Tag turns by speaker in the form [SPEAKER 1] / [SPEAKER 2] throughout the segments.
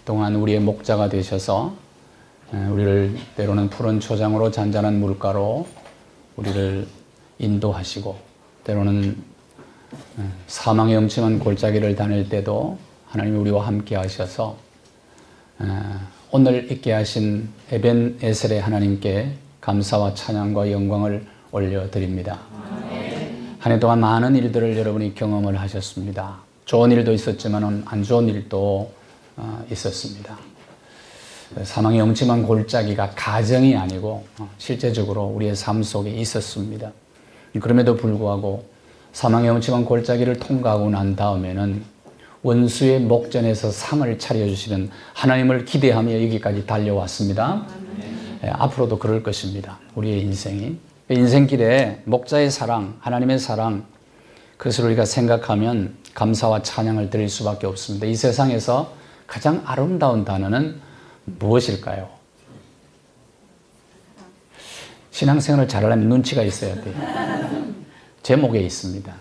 [SPEAKER 1] 동안 우리의 목자가 되셔서 우리를 때로는 푸른 초장으로 잔잔한 물가로 우리를 인도하시고, 때로는 사망의 음침한 골짜기를 다닐 때도 하나님이 우리와 함께 하셔서 오늘 있게 하신 에벤에셀의 하나님께 감사와 찬양과 영광을 올려드립니다. 한 해 동안 많은 일들을 여러분이 경험을 하셨습니다. 좋은 일도 있었지만 안 좋은 일도 있었습니다. 사망의 음침한 골짜기가 가정이 아니고 실제적으로 우리의 삶 속에 있었습니다. 그럼에도 불구하고 사망의 음침한 골짜기를 통과하고 난 다음에는 원수의 목전에서 상을 차려주시는 하나님을 기대하며 여기까지 달려왔습니다. 앞으로도 그럴 것입니다. 우리의 인생이. 인생길에 목자의 사랑, 하나님의 사랑, 그것을 우리가 생각하면 감사와 찬양을 드릴 수밖에 없습니다. 이 세상에서 가장 아름다운 단어는 무엇일까요? 신앙생활을 잘하려면 눈치가 있어야 돼요. 제목에 있습니다.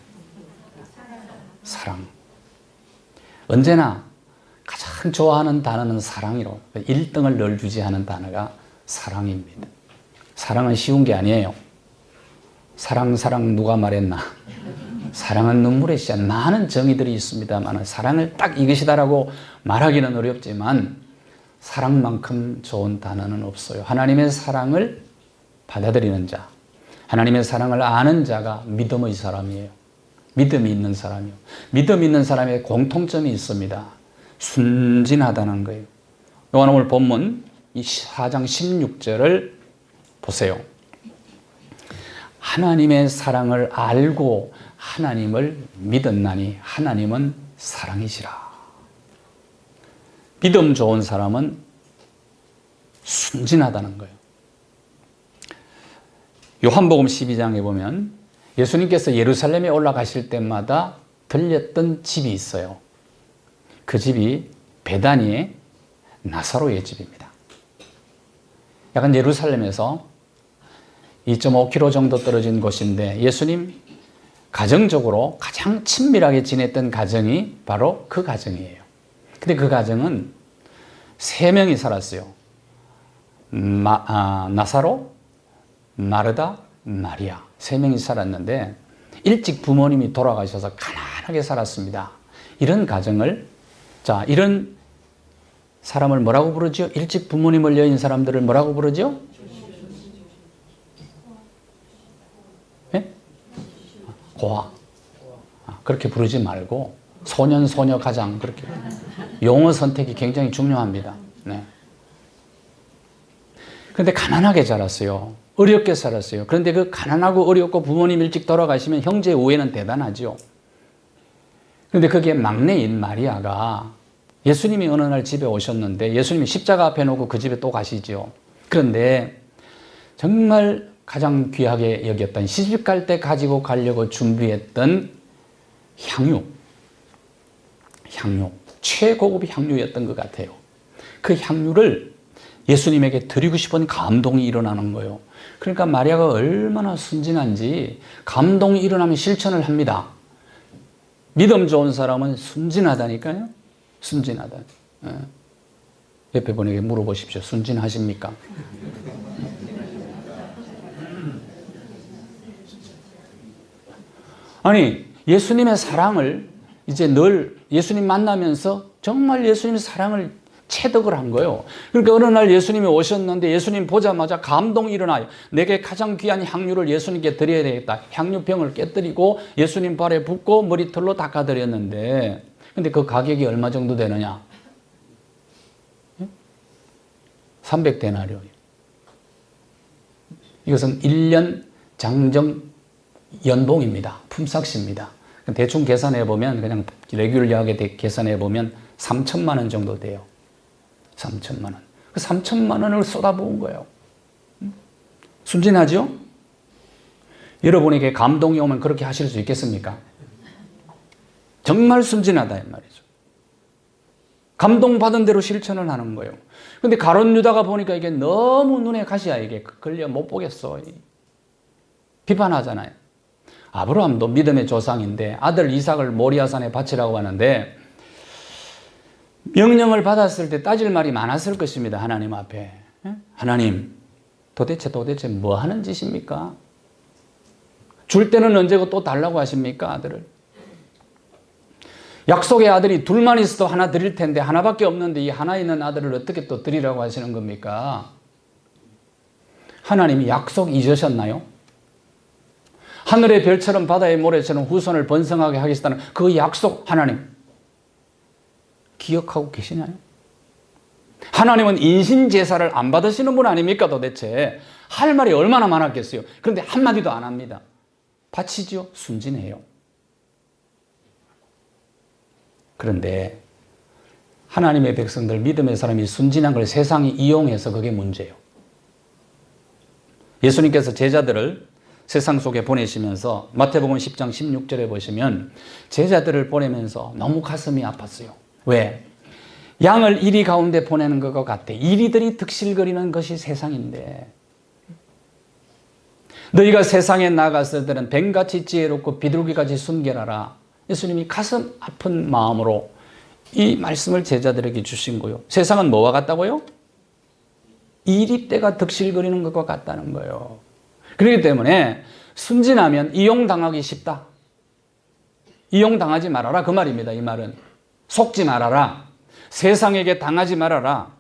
[SPEAKER 1] 사랑. 언제나 가장 좋아하는 단어는 사랑이로 1등을 늘 유지하는 단어가 사랑입니다. 사랑은 쉬운 게 아니에요. 사랑 누가 말했나? 사랑은 눈물의 시작. 많은 정의들이 있습니다만 사랑을 딱 이것이다라고 말하기는 어렵지만 사랑만큼 좋은 단어는 없어요. 하나님의 사랑을 받아들이는 자, 하나님의 사랑을 아는 자가 믿음의 사람이에요. 믿음이 있는 사람이요. 믿음 있는 사람의 공통점이 있습니다. 순진하다는 거예요. 오늘 본문 이 4장 16절을 보세요. 하나님의 사랑을 알고 하나님을 믿었나니 하나님은 사랑이시라. 믿음 좋은 사람은 순진하다는 거예요. 요한복음 12장에 보면 예수님께서 예루살렘에 올라가실 때마다 들렸던 집이 있어요. 그 집이 베다니의 나사로의 집입니다. 약간 예루살렘에서 2.5km 정도 떨어진 곳인데 예수님 가정적으로 가장 친밀하게 지냈던 가정이 바로 그 가정이에요. 근데 그 가정은 3명이 살았어요. 나사로, 마르다, 마리아. 3명이 살았는데 일찍 부모님이 돌아가셔서 가난하게 살았습니다. 이런 가정을, 이런 사람을 뭐라고 부르죠? 일찍 부모님을 여인 사람들을 뭐라고 부르죠? 네? 고아. 그렇게 부르지 말고 소년, 소녀, 가장, 그렇게. 용어 선택이 굉장히 중요합니다. 네. 그런데 가난하게 자랐어요. 어렵게 살았어요. 그런데 그 가난하고 어렵고 부모님 일찍 돌아가시면 형제 우애는 대단하죠. 그런데 거기에 막내인 마리아가 예수님이 어느 날 집에 오셨는데 예수님이 십자가 앞에 놓고 그 집에 또 가시죠. 그런데 정말 가장 귀하게 여겼던 시집 갈 때 가지고 가려고 준비했던 향유, 최고급 향유였던 것 같아요. 그 향유를 예수님에게 드리고 싶은 감동이 일어나는 거예요. 그러니까 마리아가 얼마나 순진한지 감동이 일어나면 실천을 합니다. 믿음 좋은 사람은 순진하다니까요. 순진하다. 옆에 분에게 물어보십시오. 순진하십니까? 아니, 예수님의 사랑을 이제 늘 예수님 만나면서 정말 예수님의 사랑을 체득을 한 거예요. 그러니까 어느 날 예수님이 오셨는데 예수님 보자마자 감동이 일어나요. 내게 가장 귀한 향유를 예수님께 드려야 되겠다. 향유병을 깨뜨리고 예수님 발에 붓고 머리털로 닦아드렸는데 근데 그 가격이 얼마 정도 되느냐? 300데나리오. 이것은 1년 장정 연봉입니다. 품삯입니다. 대충 계산해 보면 그냥 레귤러하게 계산해 보면 3천만 원 정도 돼요. 3천만 원. 그 3천만 원을 쏟아부은 거예요. 순진하죠? 여러분에게 감동이 오면 그렇게 하실 수 있겠습니까? 정말 순진하다 이 말이죠. 감동받은 대로 실천을 하는 거예요. 근데 가룟 유다가 보니까 이게 너무 눈에 가시야 이게 걸려 못 보겠어. 비판하잖아요. 아브라함도 믿음의 조상인데 아들 이삭을 모리아산에 바치라고 하는데 명령을 받았을 때 따질 말이 많았을 것입니다. 하나님 앞에. 하나님, 도대체 뭐 하는 짓입니까? 줄 때는 언제고 또 달라고 하십니까, 아들을? 약속의 아들이 둘만 있어도 하나 드릴 텐데 하나밖에 없는데 이 하나 있는 아들을 어떻게 또 드리라고 하시는 겁니까? 하나님이 약속 잊으셨나요? 하늘의 별처럼 바다의 모래처럼 후손을 번성하게 하겠다는 그 약속 하나님 기억하고 계시나요? 하나님은 인신제사를 안 받으시는 분 아닙니까 도대체? 할 말이 얼마나 많았겠어요. 그런데 한마디도 안 합니다. 바치죠? 순진해요. 그런데 하나님의 백성들, 믿음의 사람이 순진한 걸 세상이 이용해서 그게 문제예요. 예수님께서 제자들을 세상 속에 보내시면서 마태복음 10장 16절에 보시면 제자들을 보내면서 너무 가슴이 아팠어요. 왜? 양을 이리 가운데 보내는 것과 같아. 이리들이 득실거리는 것이 세상인데 너희가 세상에 나갔을 때는 뱀같이 지혜롭고 비둘기같이 순결하라. 예수님이 가슴 아픈 마음으로 이 말씀을 제자들에게 주신 거예요. 세상은 뭐와 같다고요? 이리떼가 득실거리는 것과 같다는 거예요. 그렇기 때문에 순진하면 이용당하기 쉽다. 이용당하지 말아라 그 말입니다. 이 말은 속지 말아라. 세상에게 당하지 말아라.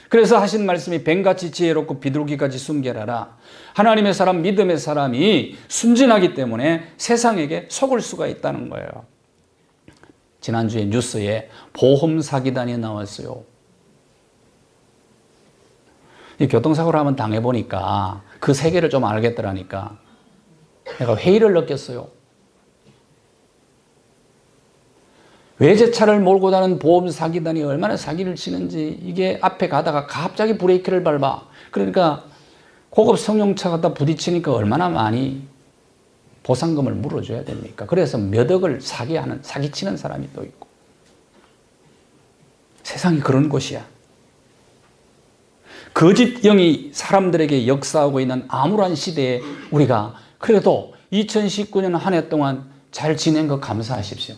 [SPEAKER 1] 그래서 하신 말씀이 뱀같이 지혜롭고 비둘기같이 순결하라. 하나님의 사람, 믿음의 사람이 순진하기 때문에 세상에게 속을 수가 있다는 거예요. 지난주에 뉴스에 보험 사기단이 나왔어요. 이 교통사고를 한번 당해보니까 그 세계를 좀 알겠더라니까. 내가 회의를 느꼈어요. 외제차를 몰고 다니는 보험 사기단이 얼마나 사기를 치는지. 이게 앞에 가다가 갑자기 브레이크를 밟아. 그러니까 고급 승용차 갖다 부딪히니까 얼마나 많이 보상금을 물어줘야 됩니까? 그래서 몇 억을 사기치는 사람이 또 있고. 세상이 그런 곳이야. 거짓 영이 사람들에게 역사하고 있는 암울한 시대에 우리가 그래도 2019년 한 해 동안 잘 지낸 거 감사하십시오.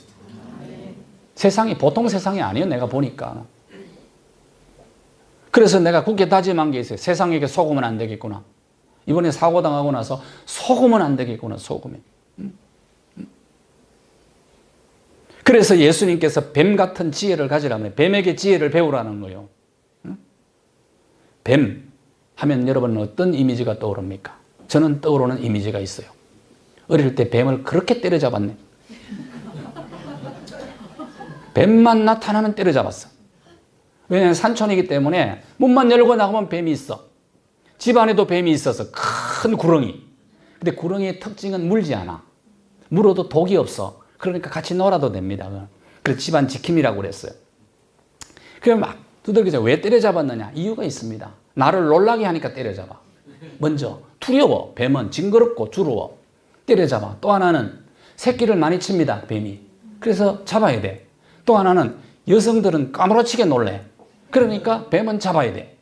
[SPEAKER 1] 세상이 보통 세상이 아니에요. 내가 보니까. 그래서 내가 굳게 다짐한 게 있어요. 세상에게 속으면 안 되겠구나. 이번에 사고 당하고 나서 속으면 안 되겠구나. 속으면. 그래서 예수님께서 뱀 같은 지혜를 가지라면 뱀에게 지혜를 배우라는 거예요. 뱀 하면 여러분은 어떤 이미지가 떠오릅니까? 저는 떠오르는 이미지가 있어요. 어릴 때 뱀을 그렇게 때려잡았네. 뱀만 나타나면 때려잡았어. 왜냐하면 산촌이기 때문에 문만 열고 나가면 뱀이 있어. 집 안에도 뱀이 있어서 큰 구렁이. 근데 구렁이의 특징은 물지 않아. 물어도 독이 없어. 그러니까 같이 놀아도 됩니다. 그래서 집안 지킴이라고 그랬어요. 그럼 막 두들기자. 왜 때려잡았느냐? 이유가 있습니다. 나를 놀라게 하니까 때려잡아. 먼저 두려워. 뱀은 징그럽고 두려워. 때려잡아. 또 하나는 새끼를 많이 칩니다. 뱀이. 그래서 잡아야 돼. 또 하나는 여성들은 까무러치게 놀래. 그러니까 뱀은 잡아야 돼.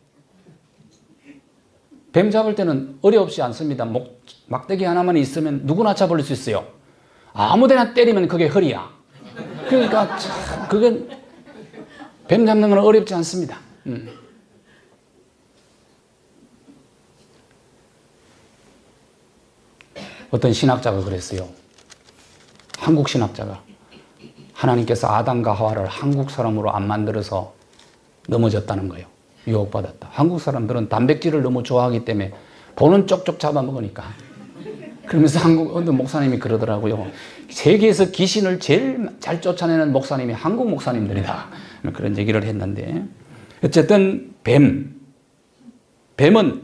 [SPEAKER 1] 뱀 잡을 때는 어렵지 않습니다. 막대기 하나만 있으면 누구나 잡을 수 있어요. 아무데나 때리면 그게 허리야. 그러니까 그게 뱀 잡는 건 어렵지 않습니다. 어떤 신학자가 그랬어요. 한국 신학자가. 하나님께서 아담과 하와를 한국 사람으로 안 만들어서 넘어졌다는 거예요. 유혹받았다. 한국 사람들은 단백질을 너무 좋아하기 때문에 보는 쪽쪽 잡아먹으니까. 그러면서 어느 목사님이 그러더라고요. 세계에서 귀신을 제일 잘 쫓아내는 목사님이 한국 목사님들이다. 그런 얘기를 했는데 어쨌든 뱀은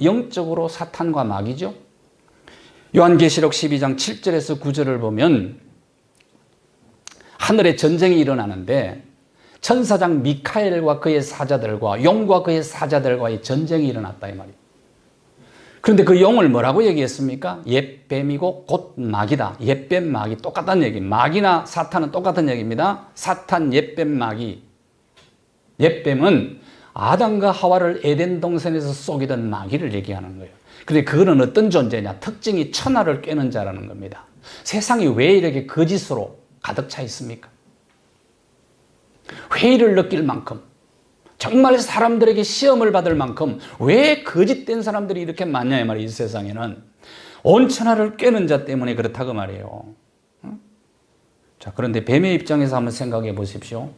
[SPEAKER 1] 영적으로 사탄과 마귀죠. 요한계시록 12장 7절에서 9절을 보면 하늘에 전쟁이 일어나는데 천사장 미카엘과 그의 사자들과 용과 그의 사자들과의 전쟁이 일어났다 이 말이에요. 그런데 그 용을 뭐라고 얘기했습니까? 옛뱀이고 곧 마귀다. 옛뱀 마귀 똑같다는 얘기. 마귀나 사탄은 똑같은 얘기입니다. 사탄, 옛뱀, 마귀. 옛뱀은 아담과 하와를 에덴 동산에서 속이던 마귀를 얘기하는 거예요. 그런데 그거는 어떤 존재냐? 특징이 천하를 꿰는 자라는 겁니다. 세상이 왜 이렇게 거짓으로 가득 차 있습니까? 회의를 느낄 만큼, 정말 사람들에게 시험을 받을 만큼 왜 거짓된 사람들이 이렇게 많냐 이 말이에요. 이 세상에는 온천하를 꿰는 자 때문에 그렇다고 말이에요. 자, 그런데 뱀의 입장에서 한번 생각해 보십시오.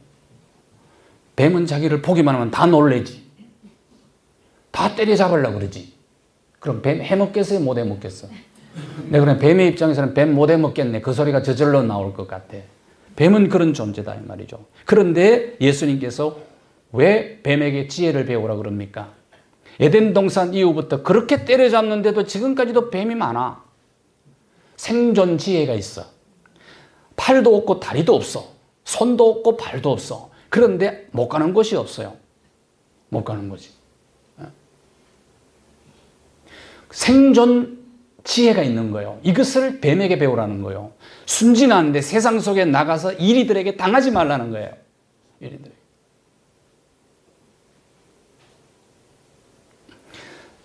[SPEAKER 1] 뱀은 자기를 보기만 하면 다 놀래지, 다 때려잡으려고 그러지. 그럼 뱀 해먹겠어요? 못 해먹겠어? 내가 그냥 뱀의 입장에서는 뱀 못 해먹겠네, 그 소리가 저절로 나올 것 같아. 뱀은 그런 존재다 이 말이죠. 그런데 예수님께서 왜 뱀에게 지혜를 배우라 그럽니까? 에덴 동산 이후부터 그렇게 때려잡는데도 지금까지도 뱀이 많아. 생존 지혜가 있어. 팔도 없고 다리도 없어. 손도 없고 발도 없어. 그런데 못 가는 곳이 없어요. 못 가는 곳이. 생존 지혜가 있는 거예요. 이것을 뱀에게 배우라는 거예요. 순진한데 세상 속에 나가서 이리들에게 당하지 말라는 거예요. 이리들.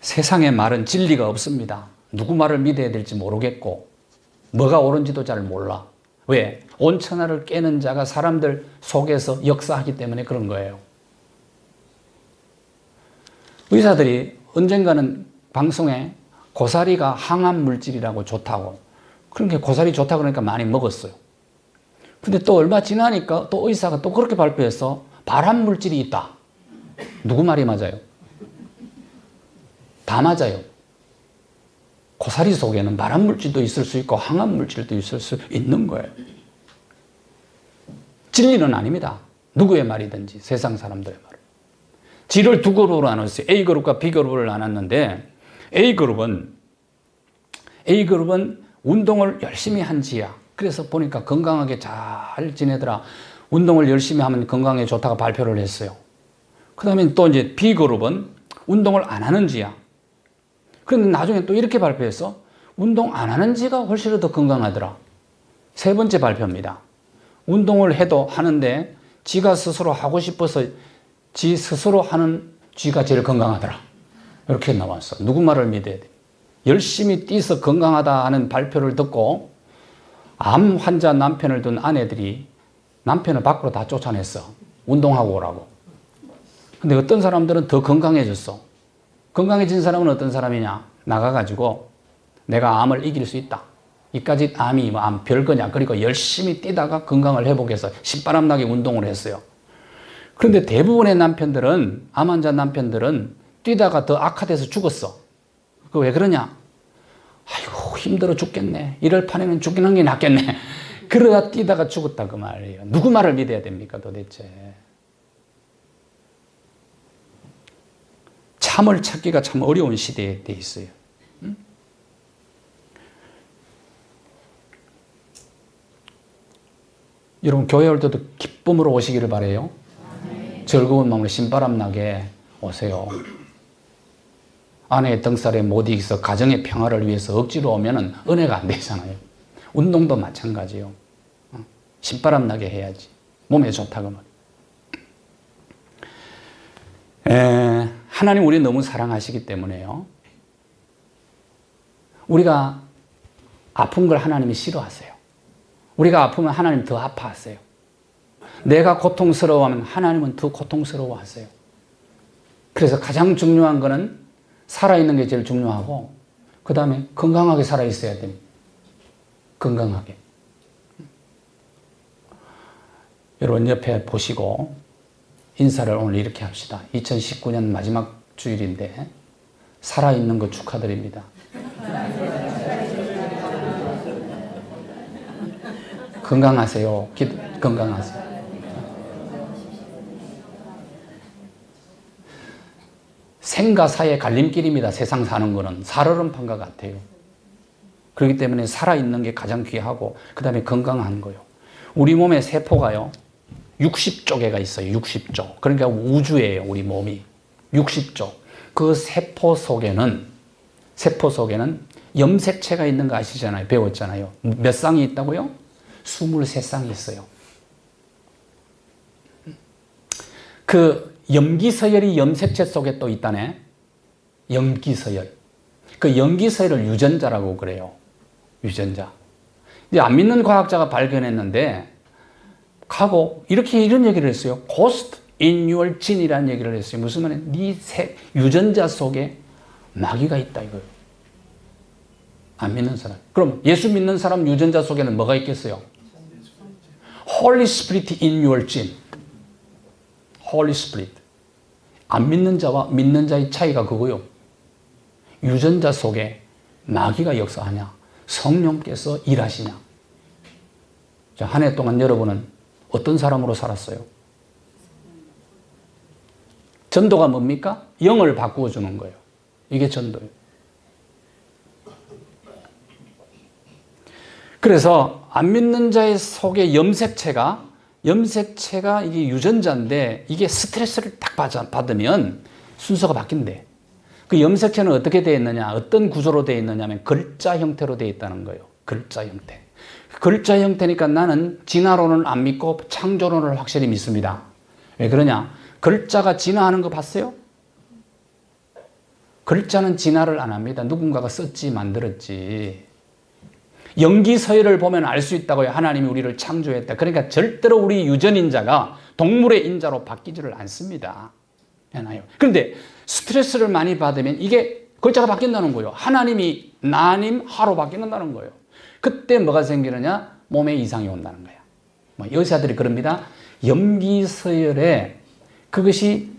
[SPEAKER 1] 세상의 말은 진리가 없습니다. 누구 말을 믿어야 될지 모르겠고 뭐가 옳은지도 잘 몰라. 왜? 온천하를 깨는 자가 사람들 속에서 역사하기 때문에 그런 거예요. 의사들이 언젠가는 방송에 고사리가 항암 물질이라고 좋다고, 그런 게 고사리 좋다고 그러니까 많이 먹었어요. 근데 또 얼마 지나니까 또 의사가 또 그렇게 발표해서 발암 물질이 있다. 누구 말이 맞아요? 다 맞아요. 고사리 속에는 발암 물질도 있을 수 있고 항암 물질도 있을 수 있는 거예요. 진리는 아닙니다. 누구의 말이든지 세상 사람들의 말. 지를 두 그룹으로 나눴어요. A그룹과 B그룹을 나눴는데 A그룹은 운동을 열심히 한 지야. 그래서 보니까 건강하게 잘 지내더라. 운동을 열심히 하면 건강에 좋다고 발표를 했어요. 그 다음에 또 이제 B그룹은 운동을 안 하는 지야. 그런데 나중에 또 이렇게 발표했어. 운동 안 하는 지가 훨씬 더 건강하더라. 세 번째 발표입니다. 운동을 해도 하는데 지가 스스로 하고 싶어서 지 스스로 하는 지가 제일 건강하더라. 이렇게 나왔어. 누구 말을 믿어야 돼? 열심히 뛰어서 건강하다 하는 발표를 듣고 암 환자 남편을 둔 아내들이 남편을 밖으로 다 쫓아냈어. 운동하고 오라고. 근데 어떤 사람들은 더 건강해졌어. 건강해진 사람은 어떤 사람이냐? 나가가지고 내가 암을 이길 수 있다. 이까지 암이 뭐 암 별거냐. 그리고 열심히 뛰다가 건강을 회복해서 신바람나게 운동을 했어요. 그런데 대부분의 남편들은, 암 환자 남편들은 뛰다가 더 악화돼서 죽었어. 그 왜 그러냐? 아이고 힘들어 죽겠네. 이럴 판에는 죽이는 게 낫겠네. 그러다 뛰다가 죽었다 그 말이에요. 누구 말을 믿어야 됩니까 도대체? 참을 찾기가 참 어려운 시대에 돼 있어요. 응? 여러분 교회 올 때도 기쁨으로 오시기를 바라요. 즐거운 마음으로 신바람 나게 오세요. 아내의 등살에 못 이겨서 가정의 평화를 위해서 억지로 오면 은혜가 안 되잖아요. 운동도 마찬가지요. 신바람 나게 해야지. 몸에 좋다고 말이에요. 하나님 우리 너무 사랑하시기 때문에요. 우리가 아픈 걸 하나님이 싫어하세요. 우리가 아프면 하나님 더 아파하세요. 내가 고통스러워하면 하나님은 더 고통스러워하세요. 그래서 가장 중요한 거는 살아있는 게 제일 중요하고 그 다음에 건강하게 살아있어야 됩니다. 건강하게. 여러분 옆에 보시고 인사를 오늘 이렇게 합시다. 2019년 마지막 주일인데 살아있는 거 축하드립니다. 건강하세요. 건강하세요. 생과 사의 갈림길입니다. 세상 사는 거는 살얼음판과 같아요. 그렇기 때문에 살아있는 게 가장 귀하고 그 다음에 건강한 거요. 우리 몸의 세포가요 60조 개가 있어요. 60조. 그러니까 우주예요. 우리 몸이 60조. 그 세포 속에는 염색체가 있는 거 아시잖아요. 배웠잖아요. 몇 쌍이 있다고요? 23쌍이 있어요. 그 염기서열이 염색체 속에 또 있다네. 염기서열. 그 염기서열을 유전자라고 그래요. 유전자. 이제 안 믿는 과학자가 발견했는데 가고 이런 얘기를 했어요. Ghost in your gene이라는 얘기를 했어요. 무슨 말이에요? 네 유전자 속에 마귀가 있다 이거예요. 안 믿는 사람. 그럼 예수 믿는 사람 유전자 속에는 뭐가 있겠어요? Holy Spirit in your gene. Holy Spirit. 안 믿는 자와 믿는 자의 차이가 그거요. 유전자 속에 마귀가 역사하냐, 성령께서 일하시냐. 자, 한 해 동안 여러분은 어떤 사람으로 살았어요? 전도가 뭡니까? 영을 바꾸어 주는 거예요. 이게 전도예요. 그래서 안 믿는 자의 속에 염색체가 이게 유전자인데 이게 스트레스를 딱 받으면 순서가 바뀐대. 그 염색체는 어떻게 되어 있느냐, 어떤 구조로 되어 있느냐 하면 글자 형태로 되어 있다는 거예요. 글자 형태. 글자 형태니까 나는 진화론을 안 믿고 창조론을 확실히 믿습니다. 왜 그러냐? 글자가 진화하는 거 봤어요? 글자는 진화를 안 합니다. 누군가가 썼지 만들었지. 염기서열을 보면 알 수 있다고요. 하나님이 우리를 창조했다. 그러니까 절대로 우리 유전인자가 동물의 인자로 바뀌지를 않습니다. 그런데 스트레스를 많이 받으면 이게 글자가 바뀐다는 거예요. 하나님이 나님 하로 바뀌는다는 거예요. 그때 뭐가 생기느냐? 몸에 이상이 온다는 거야. 의사들이 그럽니다. 염기서열에 그것이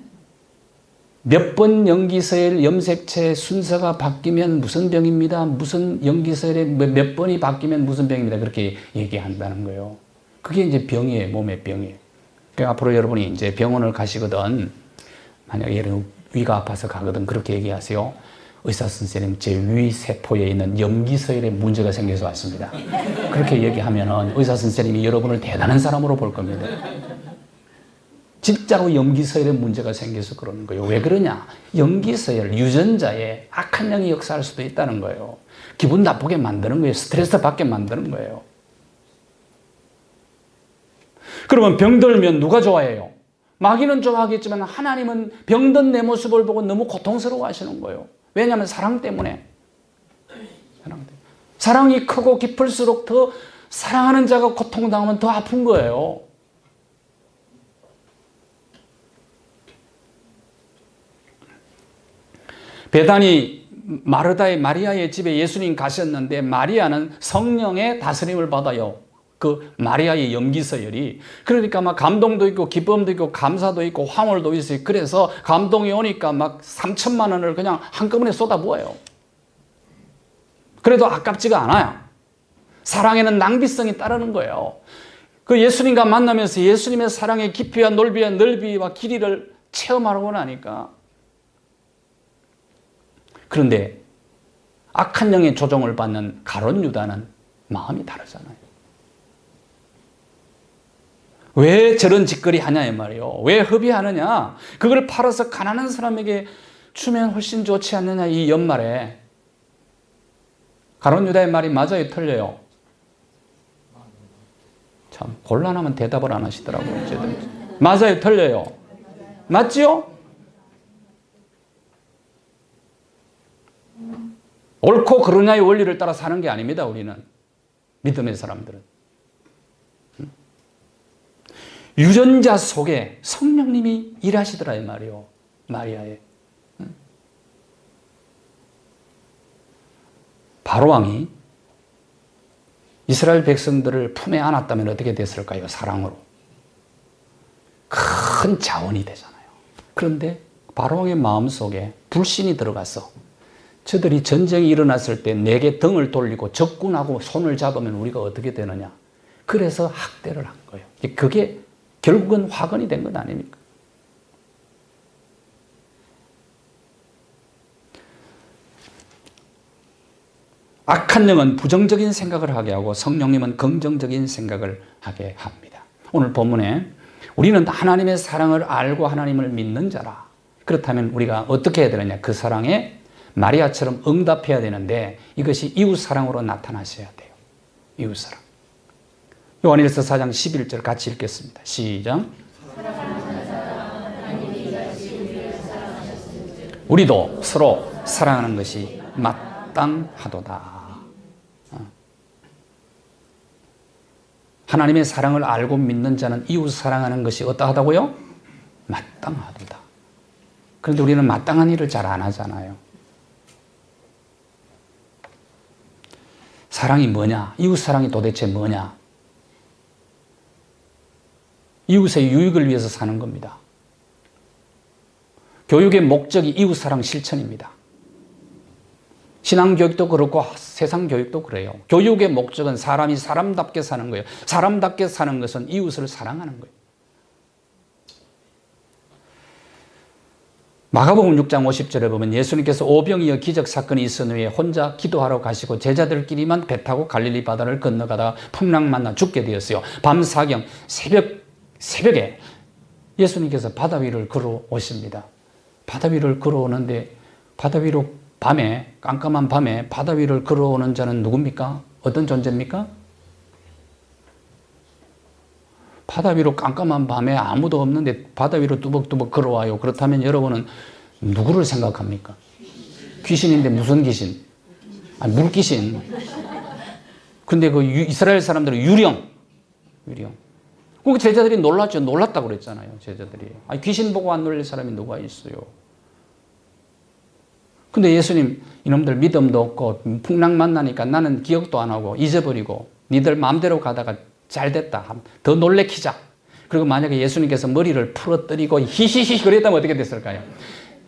[SPEAKER 1] 몇 번 염기서열 염색체 순서가 바뀌면 무슨 병입니다. 무슨 염기서열에 몇 번이 바뀌면 무슨 병입니다. 그렇게 얘기한다는 거예요. 그게 이제 병이에요. 몸의 병이에요. 그러니까 앞으로 여러분이 이제 병원을 가시거든. 만약에 예를 위가 아파서 가거든. 그렇게 얘기하세요. 의사 선생님, 제 위 세포에 있는 염기서열에 문제가 생겨서 왔습니다. 그렇게 얘기하면은 의사 선생님이 여러분을 대단한 사람으로 볼 겁니다. 진짜로 염기서열에 문제가 생겨서 그러는 거예요. 왜 그러냐? 염기서열, 유전자에 악한 영이 역사할 수도 있다는 거예요. 기분 나쁘게 만드는 거예요. 스트레스 받게 만드는 거예요. 그러면 병들면 누가 좋아해요? 마귀는 좋아하겠지만 하나님은 병든 내 모습을 보고 너무 고통스러워 하시는 거예요. 왜냐하면 사랑 때문에. 사랑이 크고 깊을수록 더 사랑하는 자가 고통당하면 더 아픈 거예요. 베다니 마리아의 집에 예수님 가셨는데 마리아는 성령의 다스림을 받아요. 그 마리아의 염기서열이. 그러니까 막 감동도 있고 기쁨도 있고 감사도 있고 황홀도 있어요. 그래서 감동이 오니까 막 3천만 원을 그냥 한꺼번에 쏟아부어요. 그래도 아깝지가 않아요. 사랑에는 낭비성이 따르는 거예요. 그 예수님과 만나면서 예수님의 사랑의 깊이와 넓이와 길이를 체험하고 나니까. 그런데 악한 영의 조종을 받는 가룟 유다는 마음이 다르잖아요. 왜 저런 짓거리 하냐 이 말이에요. 왜 허비하느냐. 그걸 팔아서 가난한 사람에게 주면 훨씬 좋지 않느냐. 이 연말에 가룟 유다의 말이 맞아요, 틀려요? 참 곤란하면 대답을 안 하시더라고요. 맞아요, 틀려요? 맞지요? 옳고 그르냐의 원리를 따라 사는 게 아닙니다. 우리는 믿음의 사람들은 유전자 속에 성령님이 일하시더라 이 말이요. 마리아의 바로왕이 이스라엘 백성들을 품에 안았다면 어떻게 됐을까요? 사랑으로 큰 자원이 되잖아요. 그런데 바로왕의 마음속에 불신이 들어가서 저들이 전쟁이 일어났을 때 내게 등을 돌리고 적군하고 손을 잡으면 우리가 어떻게 되느냐. 그래서 학대를 한 거예요. 그게 결국은 화근이 된 건 아닙니까? 악한 영은 부정적인 생각을 하게 하고 성령님은 긍정적인 생각을 하게 합니다. 오늘 본문에 우리는 하나님의 사랑을 알고 하나님을 믿는 자라. 그렇다면 우리가 어떻게 해야 되느냐. 그 사랑에 마리아처럼 응답해야 되는데 이것이 이웃사랑으로 나타나셔야 돼요. 이웃사랑. 요한일서 4장 11절 같이 읽겠습니다. 시작. 우리도 서로 사랑하는 것이 마땅하도다. 하나님의 사랑을 알고 믿는 자는 이웃 사랑하는 것이 어떠하다고요? 마땅하도다. 그런데 우리는 마땅한 일을 잘 안 하잖아요. 사랑이 뭐냐? 이웃 사랑이 도대체 뭐냐? 이웃의 유익을 위해서 사는 겁니다. 교육의 목적이 이웃 사랑 실천입니다. 신앙 교육도 그렇고 세상 교육도 그래요. 교육의 목적은 사람이 사람답게 사는 거예요. 사람답게 사는 것은 이웃을 사랑하는 거예요. 마가복음 6장 50절에 보면 예수님께서 오병이어 기적 사건이 있은 후에 혼자 기도하러 가시고 제자들끼리만 배 타고 갈릴리 바다를 건너가다가 풍랑 만나 죽게 되었어요. 밤 사경 새벽에 예수님께서 바다 위를 걸어오십니다. 바다 위를 걸어오는데 바다 위로 밤에 깜깜한 밤에 바다 위를 걸어오는 자는 누굽니까? 어떤 존재입니까? 바다 위로 깜깜한 밤에 아무도 없는데 바다 위로 뚜벅뚜벅 걸어와요. 그렇다면 여러분은 누구를 생각합니까? 귀신인데 무슨 귀신? 아니, 물귀신. 근데 그 이스라엘 사람들은 유령. 그 제자들이 놀랐죠. 놀랐다고 그랬잖아요. 제자들이. 아니, 귀신 보고 안 놀랄 사람이 누가 있어요? 근데 예수님, 이놈들 믿음도 없고 풍랑 만나니까 나는 기억도 안 하고 잊어버리고 니들 마음대로 가다가 잘 됐다. 더 놀래키자. 그리고 만약에 예수님께서 머리를 풀어뜨리고 히히히 그랬다면 어떻게 됐을까요?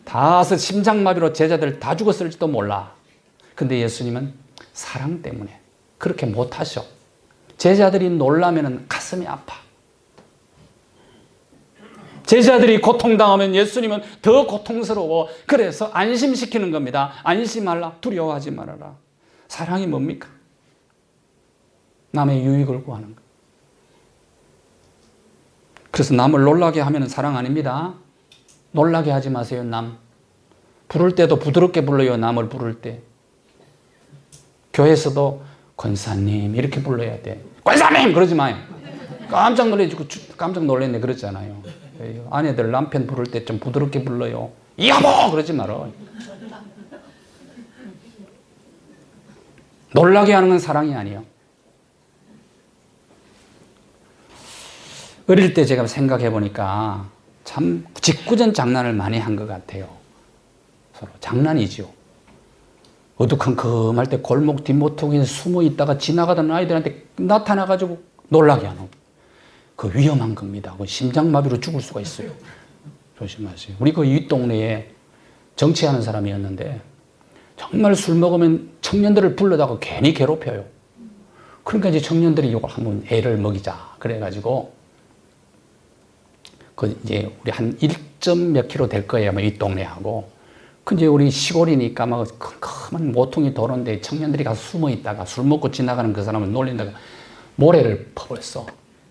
[SPEAKER 1] 다섯 심장마비로 제자들 다 죽었을지도 몰라. 근데 예수님은 사랑 때문에 그렇게 못하셔. 제자들이 놀라면 가슴이 아파. 제자들이 고통당하면 예수님은 더 고통스러워. 그래서 안심시키는 겁니다. 안심하라. 두려워하지 말아라. 사랑이 뭡니까? 남의 유익을 구하는 것. 그래서 남을 놀라게 하면 사랑 아닙니다. 놀라게 하지 마세요. 남 부를 때도 부드럽게 불러요. 남을 부를 때 교회에서도 권사님 이렇게 불러야 돼. 권사님 그러지 마요. 깜짝 놀랐네 그러잖아요. 아내들 남편 부를 때 좀 부드럽게 불러요. 여보 그러지 말아. 놀라게 하는 건 사랑이 아니에요. 어릴 때 제가 생각해 보니까 참 짓궂은 장난을 많이 한 것 같아요. 서로 장난이죠. 어두컴컴할 때 골목 뒷모퉁이에 숨어 있다가 지나가던 아이들한테 나타나가지고 놀라게 하는 그 위험한 겁니다. 그 심장마비로 죽을 수가 있어요. 조심하세요. 우리 그 윗동네에 정치하는 사람이었는데 정말 술 먹으면 청년들을 불러다가 괜히 괴롭혀요. 그러니까 이제 청년들이 이걸 한번 애를 먹이자 그래가지고 그 이제 우리 한 1점 몇 킬로 될 거예요. 아마 윗동네하고. 근데 우리 시골이니까 막 컴컴한 모퉁이 도는데 청년들이 가서 숨어 있다가 술 먹고 지나가는 그 사람을 놀린다가 모래를 퍼버렸어.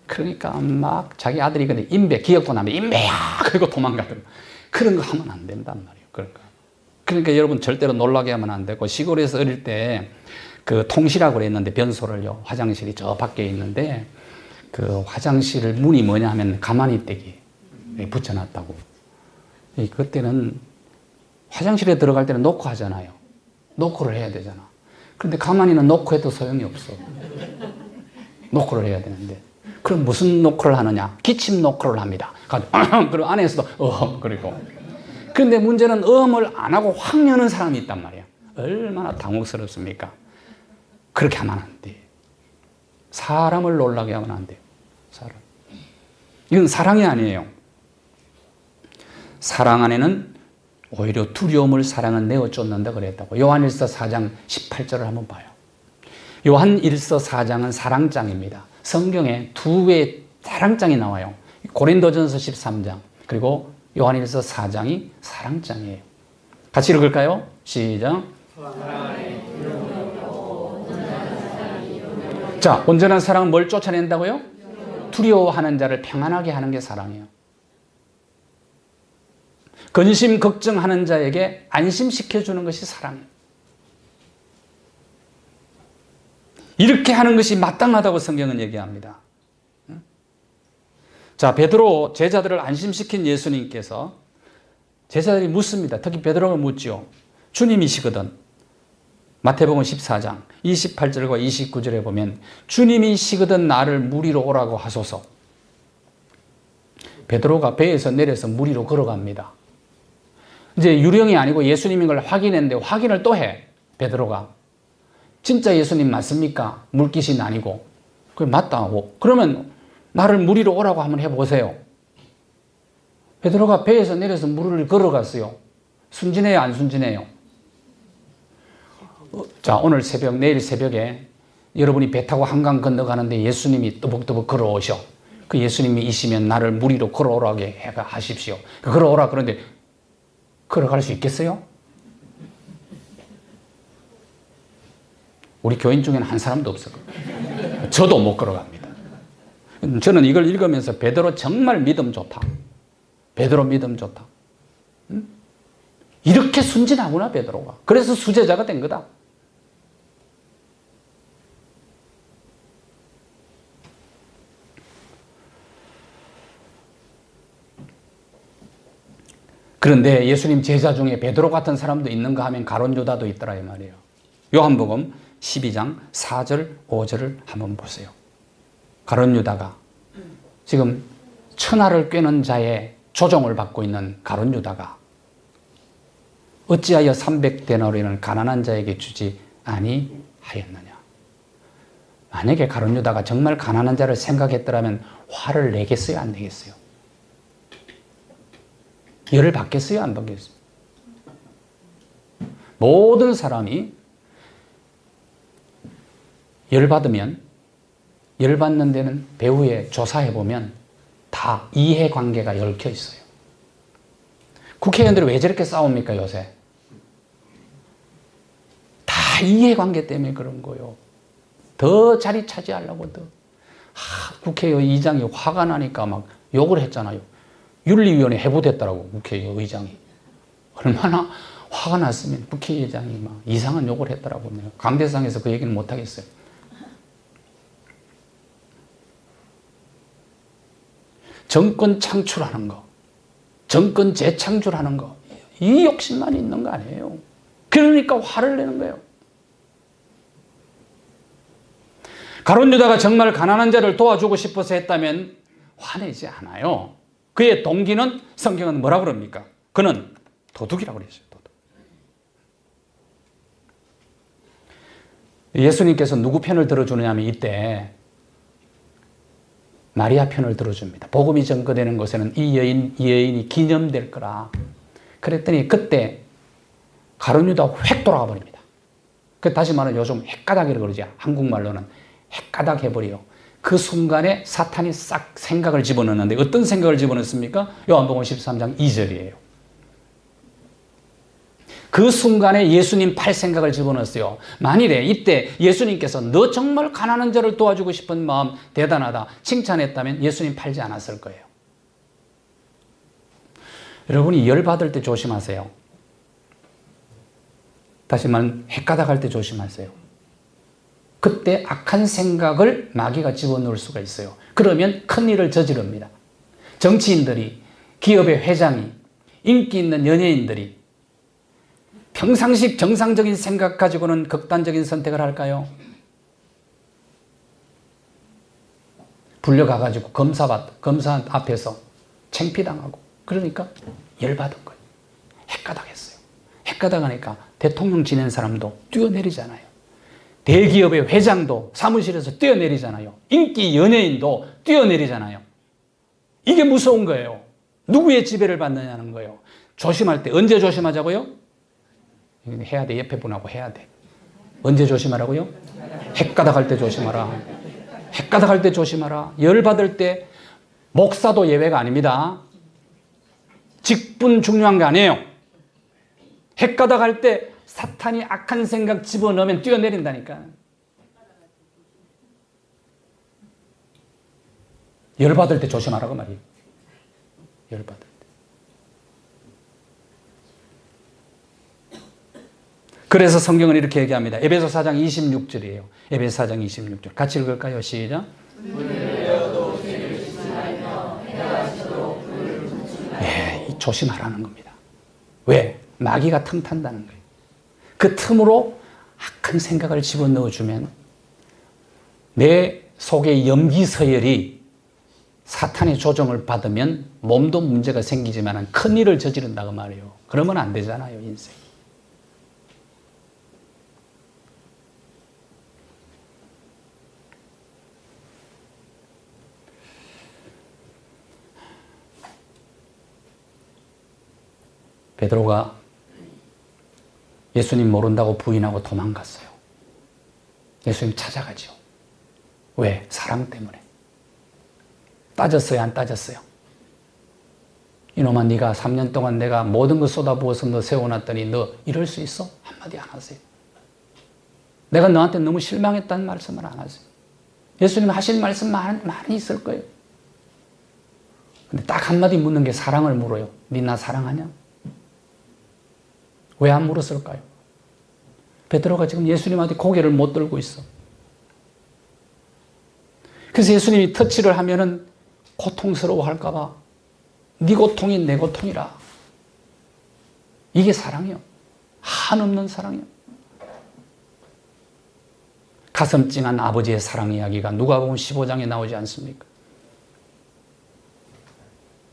[SPEAKER 1] 그러니까 막 자기 아들이 근데 인배 기억도 나면 인배야 그리고 도망가더라고. 그런 거 하면 안 된단 말이에요. 그러니까 여러분 절대로 놀라게 하면 안 되고 시골에서 어릴 때 그 통시라고 그랬는데 변소를요. 화장실이 저 밖에 있는데 그 화장실 문이 뭐냐 하면 가만히 떼기 붙여놨다고. 그때는 화장실에 들어갈 때는 놓고 하잖아요. 놓고를 해야 되잖아. 그런데 가만히는 놓고 해도 소용이 없어. 놓고를 해야 되는데. 그럼 무슨 놓고를 하느냐? 기침 놓고를 합니다. 그리고 안에서도 그리고. 그런데 문제는 음을 안 하고 확 여는 사람이 있단 말이야. 얼마나 당혹스럽습니까? 그렇게 하면 안 돼. 사람을 놀라게 하면 안 돼요. 사람. 이건 사랑이 아니에요. 사랑 안에는 오히려 두려움을 사랑은 내어쫓는다 그랬다고. 요한일서 4장 18절을 한번 봐요. 요한일서 4장은 사랑장입니다. 성경에 두 개의 사랑장이 나와요. 고린도전서 13장 그리고 요한일서 4장이 사랑장이에요. 같이 읽을까요? 시작. 자, 온전한 사랑은 뭘 쫓아낸다고요? 두려워하는 자를 평안하게 하는 게 사랑이에요. 근심 걱정하는 자에게 안심시켜주는 것이 사랑이에요. 이렇게 하는 것이 마땅하다고 성경은 얘기합니다. 자, 베드로 제자들을 안심시킨 예수님께서 제자들이 묻습니다. 특히 베드로가 묻죠. 주님이시거든 마태복음 14장 28절과 29절에 보면 주님이 식으던 나를 물 위로 오라고 하소서. 베드로가 배에서 내려서 물 위로 걸어갑니다. 이제 유령이 아니고 예수님인 걸 확인했는데 확인을 또 해. 베드로가. 진짜 예수님 맞습니까? 물귀신 아니고. 그래 맞다고. 그러면 나를 물 위로 오라고 한번 해보세요. 베드로가 배에서 내려서 물을 걸어갔어요. 순진해요, 안 순진해요? 자, 오늘 새벽, 내일 새벽에 여러분이 배 타고 한강 건너가는데 예수님이 또벅또벅 걸어오셔. 그 예수님이 이시면 나를 물 위로 걸어오라게 하십시오. 걸어오라 그런데 걸어갈 수 있겠어요? 우리 교인 중에는 한 사람도 없을 거예요. 저도 못 걸어갑니다. 저는 이걸 읽으면서 베드로 정말 믿음 좋다. 베드로 믿음 좋다. 응? 이렇게 순진하구나 베드로가. 그래서 수제자가 된 거다. 그런데 예수님 제자 중에 베드로 같은 사람도 있는가 하면 가룟 유다도 있더라 이 말이에요. 요한복음 12장 4절 5절을 한번 보세요. 가룟 유다가 지금 천하를 꿰는 자의 조종을 받고 있는 가룟 유다가 어찌하여 300데나리온을 가난한 자에게 주지 아니하였느냐. 만약에 가룟 유다가 정말 가난한 자를 생각했더라면 화를 내겠어요, 안 내겠어요? 열을 받겠어요, 안 받겠어요? 모든 사람이 열받으면 열받는 데는 배후에 조사해보면 다 이해관계가 얽혀 있어요. 국회의원들이 왜 저렇게 싸웁니까 요새? 다 이해관계 때문에 그런 거요. 더 자리 차지하려고 더. 국회의장이 화가 나니까 막 욕을 했잖아요. 윤리위원회 해부됐더라고 국회의장이. 얼마나 화가 났으면 국회의장이 막 이상한 욕을 했더라고. 내가 강대상에서 그 얘기는 못 하겠어요. 정권 창출하는 거, 정권 재창출하는 거, 이 욕심만 있는 거 아니에요. 그러니까 화를 내는 거예요. 가룟 유다가 정말 가난한 자를 도와주고 싶어서 했다면 화내지 않아요. 그의 동기는 성경은 뭐라고 그럽니까? 그는 도둑이라고 그러죠. 도둑. 예수님께서 누구 편을 들어주느냐 하면 이때 마리아 편을 들어줍니다. 복음이 전거되는 곳에는 이 여인이 기념될 거라. 그랬더니 그때 가룟 유다 획 돌아가 버립니다. 다시 말하면 요즘 헷가닥이라고 그러지. 한국말로는 헷가닥 해버려. 그 순간에 사탄이 싹 생각을 집어넣는데 어떤 생각을 집어넣습니까? 요한복음 13장 2절이에요. 그 순간에 예수님 팔 생각을 집어넣었어요. 만일에 이때 예수님께서 너 정말 가난한 자를 도와주고 싶은 마음 대단하다 칭찬했다면 예수님 팔지 않았을 거예요. 여러분이 열받을 때 조심하세요. 다시 말하면 헷가닥할 때 조심하세요. 그때 악한 생각을 마귀가 집어넣을 수가 있어요. 그러면 큰일을 저지릅니다. 정치인들이, 기업의 회장이, 인기 있는 연예인들이 평상시 정상적인 생각 가지고는 극단적인 선택을 할까요? 불려가가지고 검사 앞에서 창피당하고 그러니까 열받은 거예요. 헷가닥했어요. 헷가닥하니까 대통령 지낸 사람도 뛰어내리잖아요. 대기업의 회장도 사무실에서 뛰어내리잖아요. 인기 연예인도 뛰어내리잖아요. 이게 무서운 거예요. 누구의 지배를 받느냐는 거예요. 조심할 때 언제 조심하자고요? 해야 돼. 옆에 분하고 해야 돼. 언제 조심하라고요? 헷가닥할 때 조심하라. 헷가닥할 때 조심하라. 열받을 때 목사도 예외가 아닙니다. 직분 중요한 게 아니에요. 헷가닥할 때 사탄이 악한 생각 집어넣으면 뛰어내린다니까. 열받을 때 조심하라고 말이에요. 열받을 때. 그래서 성경은 이렇게 얘기합니다. 에베소 4장 26절이에요. 에베소 4장 26절. 같이 읽을까요? 시작. 예, 조심하라는 겁니다. 왜? 마귀가 틈탄다는 거예요. 그 틈으로 악한 생각을 집어넣어주면 내 속의 염기 서열이 사탄의 조정을 받으면 몸도 문제가 생기지만 큰일을 저지른다고 말이에요. 그러면 안 되잖아요, 인생. 베드로가 예수님 모른다고 부인하고 도망갔어요. 예수님 찾아가죠. 왜? 사랑 때문에. 따졌어요, 안 따졌어요? 이놈아, 네가 3년 동안 내가 모든 걸 쏟아부어서 너 세워놨더니 너 이럴 수 있어? 한마디 안 하세요. 내가 너한테 너무 실망했다는 말씀을 안 하세요. 예수님 하신 말씀 많이 있을 거예요. 근데 딱 한마디 묻는 게 사랑을 물어요. 네 나 사랑하냐? 왜 안 물었을까요? 베드로가 지금 예수님한테 고개를 못 들고 있어. 그래서 예수님이 터치를 하면은 고통스러워할까봐 네 고통이 내 고통이라. 이게 사랑이요. 한없는 사랑이요. 가슴 찡한 아버지의 사랑 이야기가 누가복음 15장에 나오지 않습니까?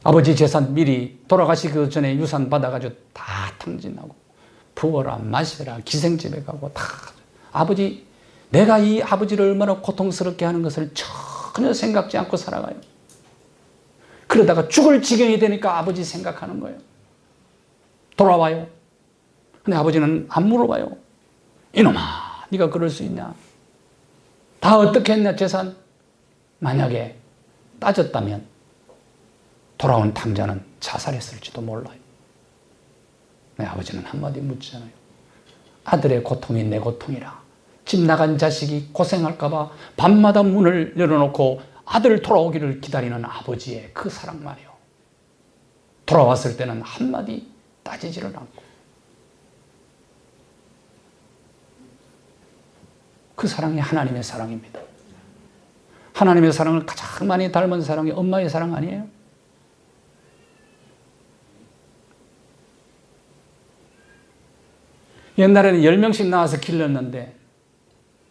[SPEAKER 1] 아버지 재산 미리 돌아가시기 전에 유산 받아가지고 다 탕진하고 부어라 마셔라 기생집에 가고 다. 아버지, 내가 이 아버지를 얼마나 고통스럽게 하는 것을 전혀 생각지 않고 살아가요. 그러다가 죽을 지경이 되니까 아버지 생각하는 거예요. 돌아와요. 근데 아버지는 안 물어봐요. 이놈아, 네가 그럴 수 있냐? 다 어떻게 했냐 재산? 만약에 따졌다면 돌아온 탕자는 자살했을지도 몰라요. 내 아버지는 한마디 묻잖아요. 아들의 고통이 내 고통이라. 집 나간 자식이 고생할까봐 밤마다 문을 열어놓고 아들 돌아오기를 기다리는 아버지의 그 사랑 말이요. 돌아왔을 때는 한마디 따지지를 않고. 그 사랑이 하나님의 사랑입니다. 하나님의 사랑을 가장 많이 닮은 사랑이 엄마의 사랑 아니에요? 옛날에는 10명씩 나와서 길렀는데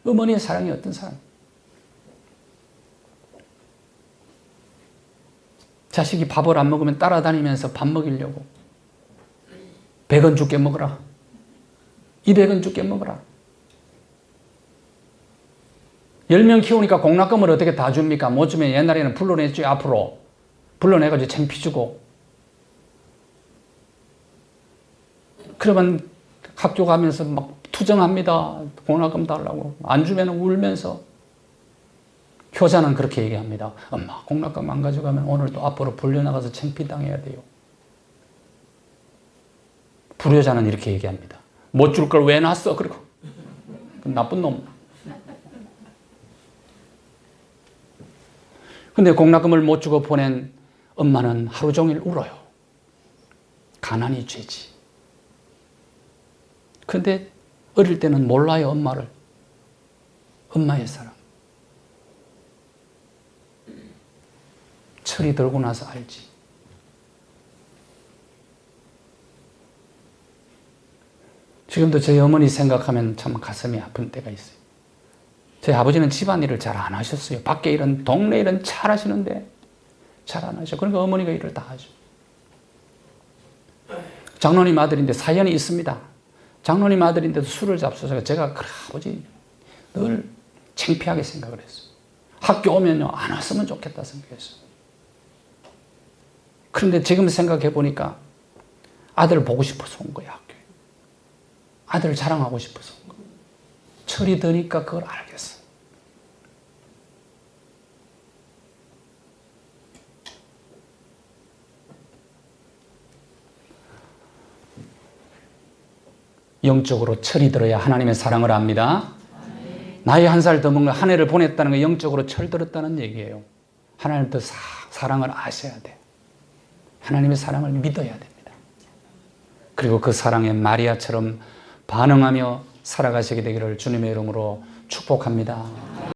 [SPEAKER 1] 어머니의 사랑이 어떤 사랑? 자식이 밥을 안 먹으면 따라다니면서 밥 먹이려고 100원 줄게 먹어라. 200원 줄게 먹어라. 10명 키우니까 공납금을 어떻게 다 줍니까? 못 주면 옛날에는 불러냈죠. 앞으로 불러내가지고 창피 주고. 그러면 학교 가면서 막 투정합니다. 공납금 달라고. 안 주면 울면서. 효자는 그렇게 얘기합니다. 엄마, 공납금 안 가져가면 오늘 또 앞으로 불려나가서 창피당해야 돼요. 불효자는 이렇게 얘기합니다. 못 줄 걸 왜 놨어? 그리고 나쁜 놈. 근데 공납금을 못 주고 보낸 엄마는 하루 종일 울어요. 가난이 죄지. 근데 어릴 때는 몰라요, 엄마를. 엄마의 사랑. 철이 들고 나서 알지. 지금도 저희 어머니 생각하면 참 가슴이 아픈 때가 있어요. 저희 아버지는 집안일을 잘 안 하셨어요. 밖에 일은, 동네 일은 잘 하시는데 잘 안 하셔. 그러니까 어머니가 일을 다 하죠. 장로님 아들인데 사연이 있습니다. 장로님 아들인데도 술을 잡수셔서 제가 그래 아버지 늘 창피하게 생각을 했어요. 학교 오면요 안 왔으면 좋겠다 생각했어요. 그런데 지금 생각해 보니까 아들 보고 싶어서 온 거야, 학교에. 아들을 자랑하고 싶어서 온 거야. 철이 드니까 그걸 알겠어. 영적으로 철이 들어야 하나님의 사랑을 압니다. 나이 한 살 더 먹는 한 해를 보냈다는 게 영적으로 철 들었다는 얘기예요. 하나님 더 사랑을 아셔야 돼. 하나님의 사랑을 믿어야 됩니다. 그리고 그 사랑에 마리아처럼 반응하며 살아가시게 되기를 주님의 이름으로 축복합니다.